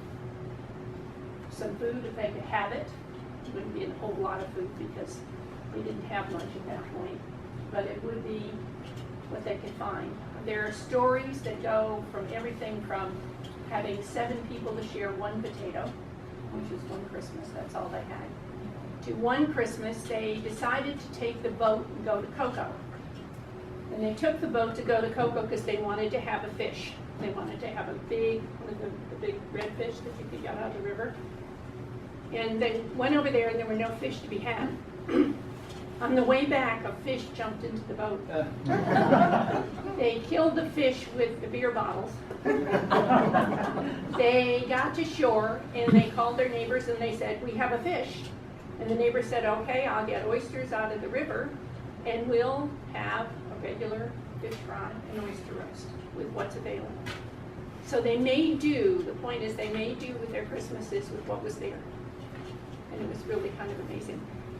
some food if they could have it. It wouldn't be a whole lot of food because we didn't have much at that point, but it would be what they could find. There are stories that go from everything from having 7 people to share 1 potato, which is one Christmas, that's all they had, to one Christmas they decided to take the boat and go to Cocoa. And they took the boat to go to Cocoa because they wanted to have a fish. They wanted to have a big, one of the big red fish that you could get out of the river. And they went over there and there were no fish to be had. On the way back, a fish jumped into the boat. They killed the fish with the beer bottles. They got to shore and they called their neighbors and they said, "We have a fish." And the neighbor said, "Okay, I'll get oysters out of the river and we'll have a regular fish fry and oyster roast with what's available." So they made do, the point is they made do with their Christmases with what was there. And it was really kind of amazing.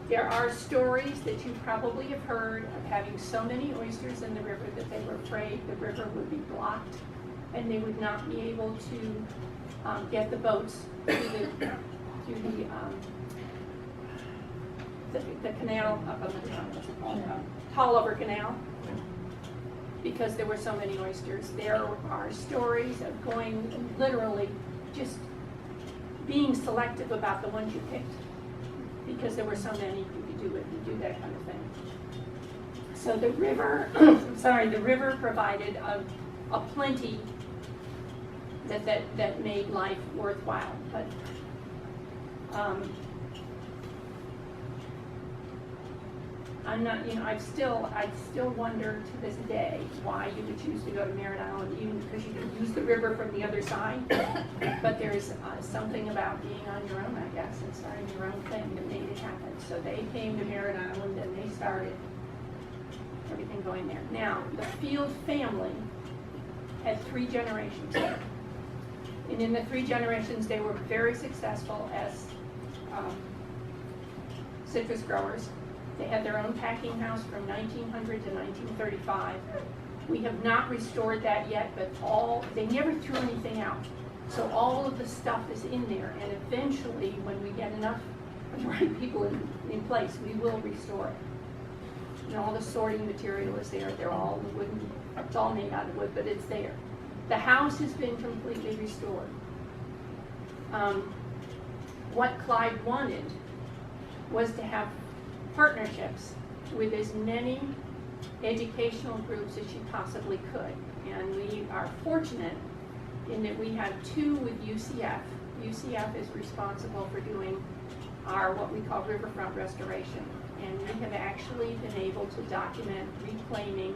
There are stories that you probably have heard of having so many oysters in the river that they were afraid the river would be blocked and they would not be able to get the boats through the canal up on the town, what's it called? Tollover Canal, because there were so many oysters. There are stories of going literally just being selective about the ones you picked. Because there were so many, you could do it, you do that kind of thing. So the river, the river provided a plenty that made life worthwhile. But I'm not, you know, I still wonder to this day why you would choose to go to Merritt Island, even because you can use the river from the other side. But there's something about being on your own, I guess, and starting your own thing that made it happen. So they came to Merritt Island and they started everything going there. Now, the Field family had 3 generations there. And in the 3 generations, they were very successful as citrus growers. They had their own packing house from 1900 to 1935. We have not restored that yet, but they never threw anything out. So all of the stuff is in there, and eventually, when we get enough of the right people in place, we will restore it. And all the sorting material is there. They're all wooden, it's all made out of wood, but it's there. The house has been completely restored. What Clyde wanted was to have partnerships with as many educational groups as she possibly could. And we are fortunate in that we have 2 with UCF. UCF is responsible for doing our what we call riverfront restoration. And we have actually been able to document reclaiming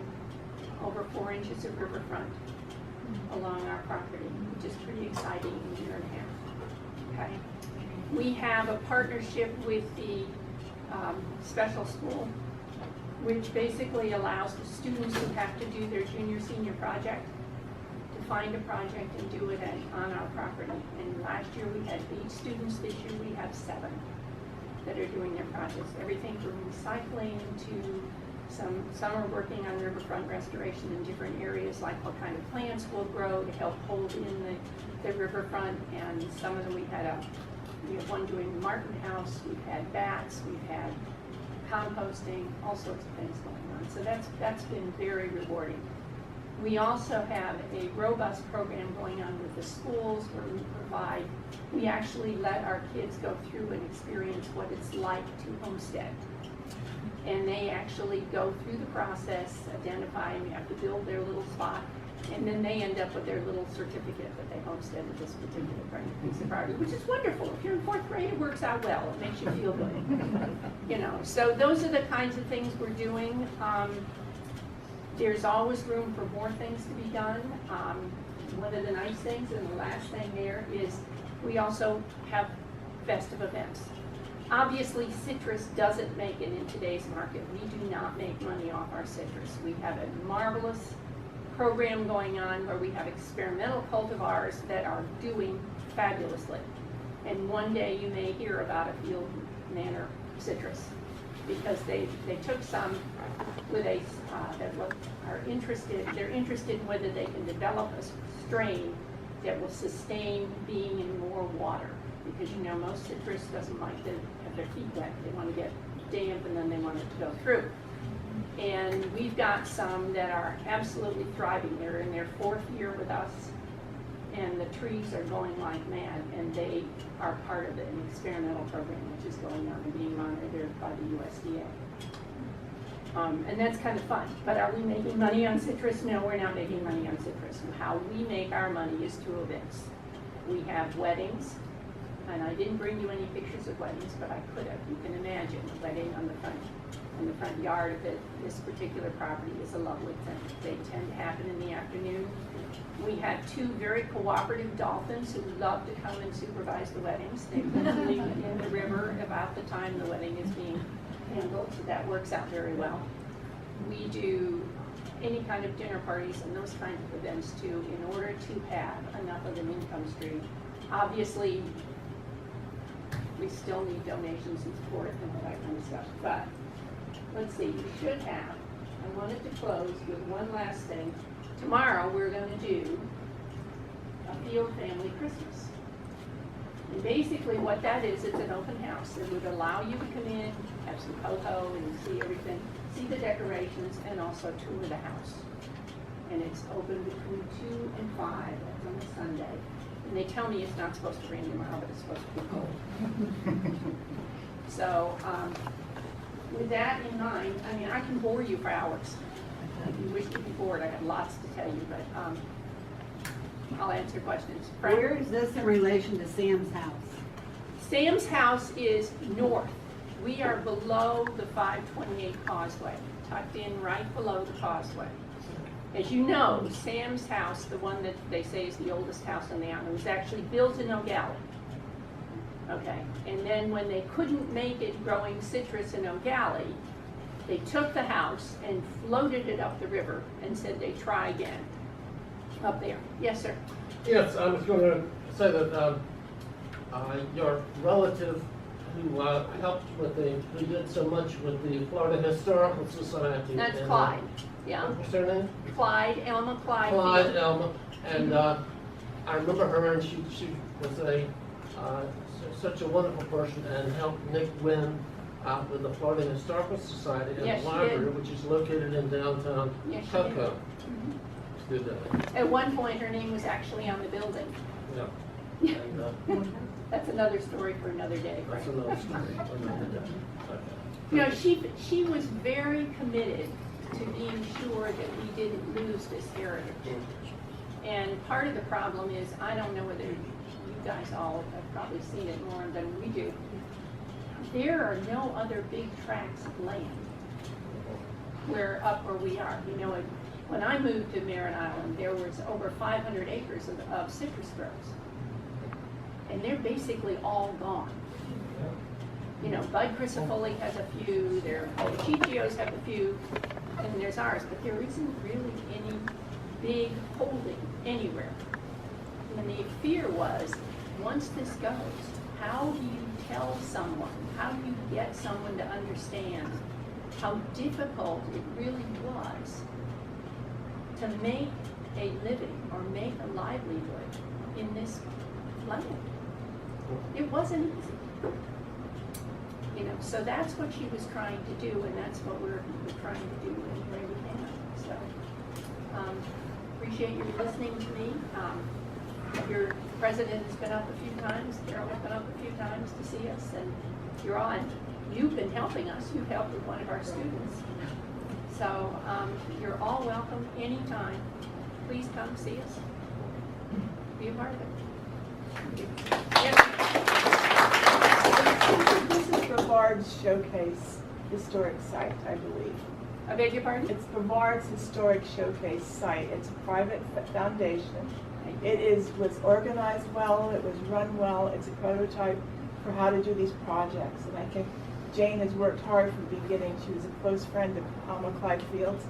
over 4 inches of riverfront along our property, which is pretty exciting in a year and a half. Okay. We have a partnership with the special school, which basically allows the students who have to do their junior-senior project to find a project and do it on our property. And last year we had 8 students. This year we have 7 that are doing their projects. Everything from recycling to Some are working on riverfront restoration in different areas, like what kind of plants will grow to help hold in the riverfront. And some of them, we have one doing the Martin House, we've had bats, we've had composting, all sorts of things going on. So that's been very rewarding. We also have a robust program going on with the schools where we actually let our kids go through and experience what it's like to homestead. And they actually go through the process, identifying, have to build their little spot, and then they end up with their little certificate that they homesteaded this particular piece of property, which is wonderful. If you're in 4th grade, it works out well. It makes you feel good. You know, so those are the kinds of things we're doing. There's always room for more things to be done. One of the nice things, and the last thing there, is we also have festive events. Obviously, citrus doesn't make it in today's market. We do not make money off our citrus. We have a marvelous program going on where we have experimental cultivars that are doing fabulously. And one day you may hear about a Field Manor citrus, because they took some with a that are interested. They're interested in whether they can develop a strain that will sustain being in more water, because you know most citrus doesn't like to have their feet wet. They want to get damp and then they want it to go through. And we've got some that are absolutely thriving. They're in their 4th year with us, and the trees are going like mad, and they are part of an experimental program which is going on and being monitored by the USDA. And that's kind of fun. But are we making money on citrus? No, we're not making money on citrus. How we make our money is through events. We have weddings, and I didn't bring you any pictures of weddings, but I could have. You can imagine a wedding on the front yard of this particular property is a lovely thing. They tend to happen in the afternoon. We have 2 very cooperative dolphins who love to come and supervise the weddings. They usually in the river about the time the wedding is being handled, so that works out very well. We do any kind of dinner parties and those kinds of events too, in order to have enough of an income stream. Obviously, we still need donations and support and all that kind of stuff, but let's see, we should have. I wanted to close with one last thing. Tomorrow we're going to do a Field Family Christmas. And basically what that is, it's an open house. It would allow you to come in, have some cocoa and see everything, see the decorations, and also tour the house. And it's open between 2 and 5, that's on a Sunday. And they tell me it's not supposed to rain tomorrow, but it's supposed to be cold. So, with that in mind, I mean, I can bore you for hours. If you wish to be bored, I have lots to tell you, but I'll answer questions. Frank? Where is this in relation to Sam's house? Sam's house is north. We are below the 528 Causeway, tucked in right below the causeway. As you know, Sam's house, the one that they say is the oldest house on the island, was actually built in Nogales. Okay, and then when they couldn't make it growing citrus in Nogales, they took the house and floated it up the river and said they'd try again up there. Yes, sir. Yes, I was going to say that your relative who helped with who did so much with the Florida Historical Society. That's Clyde. Yeah. What's her name? Clyde, Elma Clyde. Clyde, Elma. And I remember her, and she was such a wonderful person, and helped Nick Wynn out with the Florida Historical Society and Yes, the she library, did. which is located in downtown Yes, she Cocoa. did. Did that. At one point, her name was actually on the building. Yeah. And, That's another story for another day. that's Frank. another story for another day. Okay. You know, she was very committed to being sure that we didn't lose this heritage. And part of the problem is, I don't know whether you guys all have probably seen it more than we do. There are no other big tracts of land up where we are. You know, when I moved to Merritt Island, there was over 500 acres of citrus groves. And they're basically all gone. You know, Bud Crisafulli has a few, the Chichios have a few, and there's ours, but there isn't really any big holding anywhere. And the fear was, once this goes, how do you tell someone, how do you get someone to understand how difficult it really was to make a living or make a livelihood in this land. It wasn't easy. You know, so that's what she was trying to do, and that's what we're trying to do any way we can. So, appreciate you listening to me. Your president has been up a few times, Carol has been up a few times to see us, and you've been helping us. You've helped with one of our students. So, you're all welcome anytime. Please come see us. Be a part of it. This is Brevard's Showcase Historic Site, I believe. I beg your pardon? It's Brevard's Historic Showcase Site. It's a private foundation. Was organized well, it was run well. It's a prototype for how to do these projects. And I think Jane has worked hard from the beginning. She was a close friend of Alma Clyde Fields.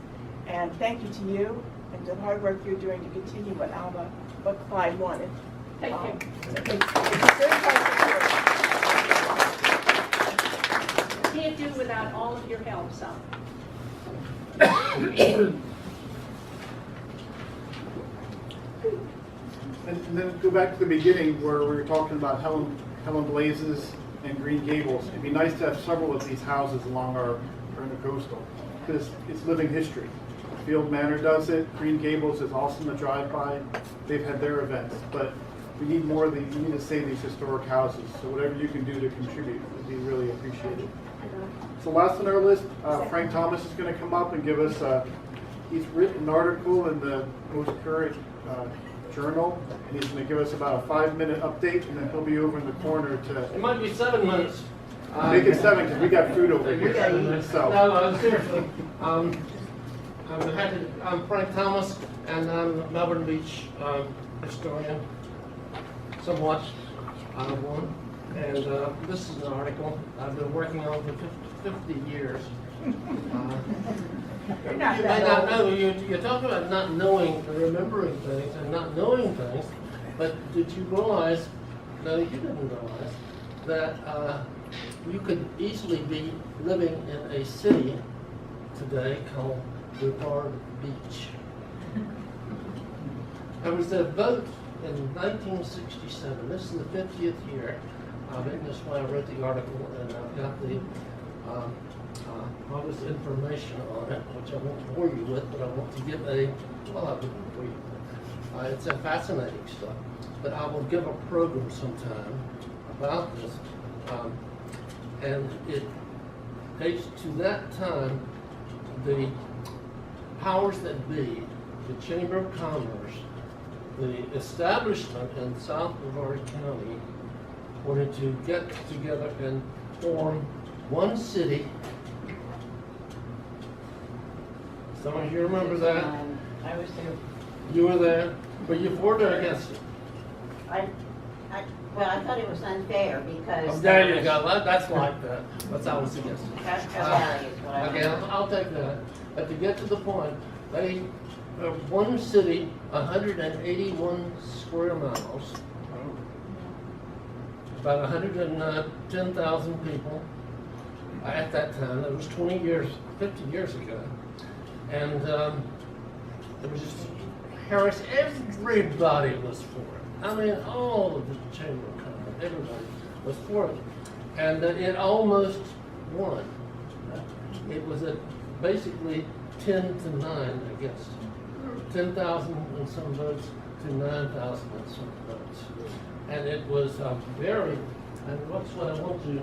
And thank you to you and the hard work you're doing to continue what Clyde wanted. Thank you. It's very hard Can't do without all of your help, so. And then go back to the beginning where we were talking about Helen Blazes and Green Gables. It'd be nice to have several of these houses along our intercoastal because it's living history. Field Manor does it. Green Gables is awesome to drive by. They've had their events, but we need more of these. We need to save these historic houses. So whatever you can do to contribute would be really appreciated. So last on our list, Frank Thomas is going to come up and give us. He's written an article in the most current journal, and he's going to give us about a 5-minute update, and then he'll be over in the corner to. It might be 7 minutes. Make it 7 because we got food over here. So. No, seriously. I'm Frank Thomas, and I'm a Melbourne Beach historian, somewhat one. And this is an article I've been working on for 50 years. You may not know, you're talking about not knowing and remembering things and not knowing things, but did you realize, no, you didn't realize, that you could easily be living in a city today called Brevard Beach. There was a vote in 1967. This is the 50th year of it. That's why I wrote the article, and I've got the all this information on it, which I won't bore you with, but I want to give I won't bore you with. It's a fascinating stuff, but I will give a program sometime about this, and it dates to that time. The powers that be, the Chamber of Commerce, the establishment in South Brevard County wanted to get together and form one city. Some of you remember that? I was there. You were there? Were you for it or against it? Well, I thought it was unfair because. Oh, there you go. That's like that. That's how I was against it. Castro Valley is what I Okay, I'll take that. But to get to the point, they one city, 181 square miles, about 110,000 people at that time. That was 50 years ago. And it was just Harris, everybody was for it. I mean, all of the Chamber of Commerce, everybody was for it. And it almost won. It was basically 10 to 9 against 10,000 and some votes to 9,000 and some votes. And it was very, and what's what I want to,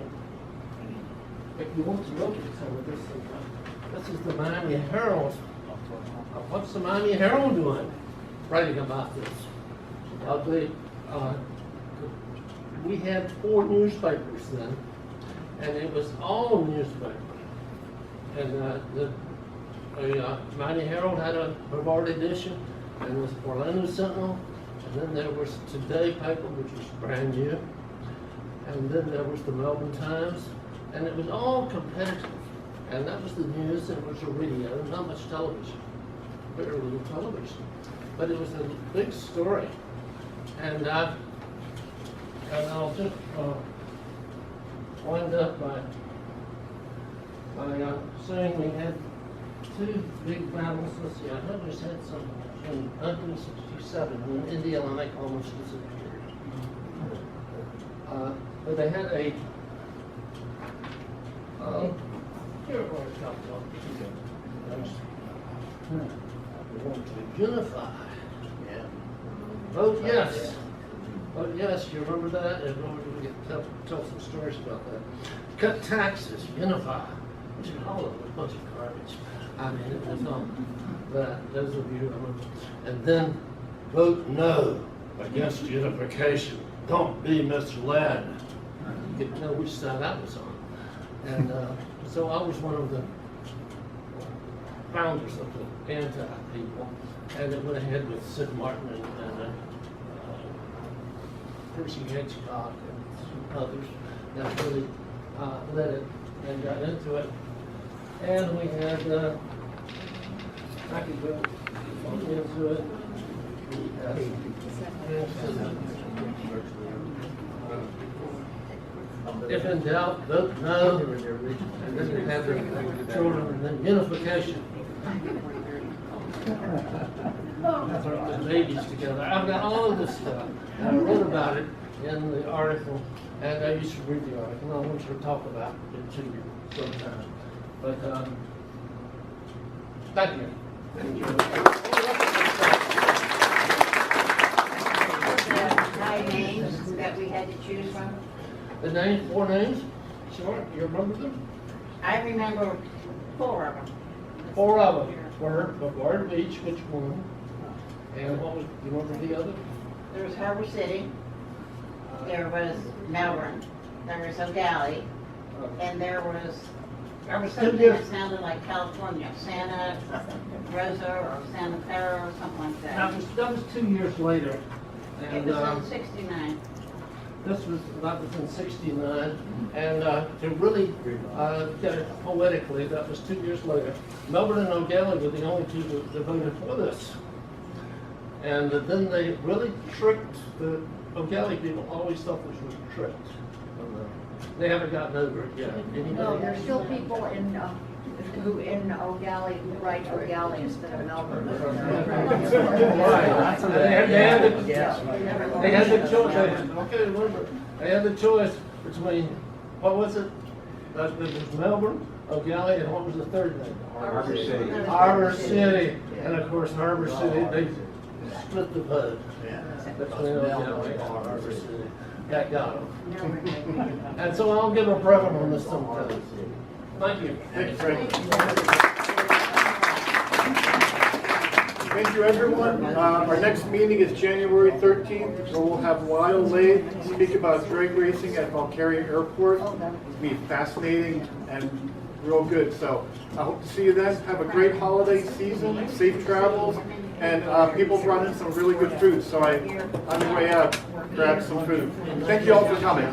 if you want to look at some of this is the Miami Herald. What's the Miami Herald doing? Writing about this. We had 4 newspapers then, and it was all newspapers. And the Miami Herald had a Brevard edition, and it was Orlando Sentinel, and then there was Today paper, which was brand new, and then there was the Melbourne Times, and it was all competitive. And that was the news, and it was the radio, not much television, very little television. But it was a big story. And I'll just wind up by by saying we had two big battles. Let's see, I know we had some in 1967 when Indiana almost disappeared. But they had a here we're going to talk about we want to unify. Yeah. Vote yes. Vote yes. You remember that? And we can tell some stories about that. Cut taxes. Unify. Which is all of a bunch of garbage. I mean, it was that. Those of you who remember. And then vote no against unification. Don't be misled. You can know which side that was on. And so I was one of the founders of the anti-people, and it went ahead with Sid Martin and Percy Hitchcock and some others that really led it and got into it. And we had, I could go into it. If in doubt, vote no, and then you have the children, and then unification. The babies together. I've got all of this stuff. And I wrote about it in the article, and I used to read the article. I want you to talk about it to you sometime. But thank you. Thank you. Nine names that we had to choose from? The names, 4 names? Sure, you remember them? I remember 4 of them. 4 of them were Bavard Beach, which one? And what was, you remember the other? There was Harbor City, there was Melbourne, there was O'Galley, and there was something that sounded like California, Santa Rosa or Santa Clara or something like that. That was 2 years later. It And, was in '69. that was in '69, and to really get it poetically, that was 2 years later. Melbourne and O'Galley were the only two that voted for this. And then they really tricked the O'Galley people, always thought this was tricked. They haven't gotten over it yet. Anybody? No, there's still people in O'Galley who write O'Galley instead of Melbourne. Right. They had the choice. Okay, remember, they had the choice between, what was it? It was Melbourne, O'Galley, and what was the third name? Harbor City. Harbor City. And of course, Harbor City, they split the vote between O'Galley and Harbor City. That got them. And so I'll give a preference on this sometime. Thank you. Thank you, Frank. Thank you, everyone. Our next meeting is January 13th, where we'll have Lyle Lade speak about drag racing at Valkyria Airport. It's going to be fascinating and real good. So I hope to see you then. Have a great holiday season, safe travels, and people brought in some really good food. So on your way out, grab some food. Thank you all for coming.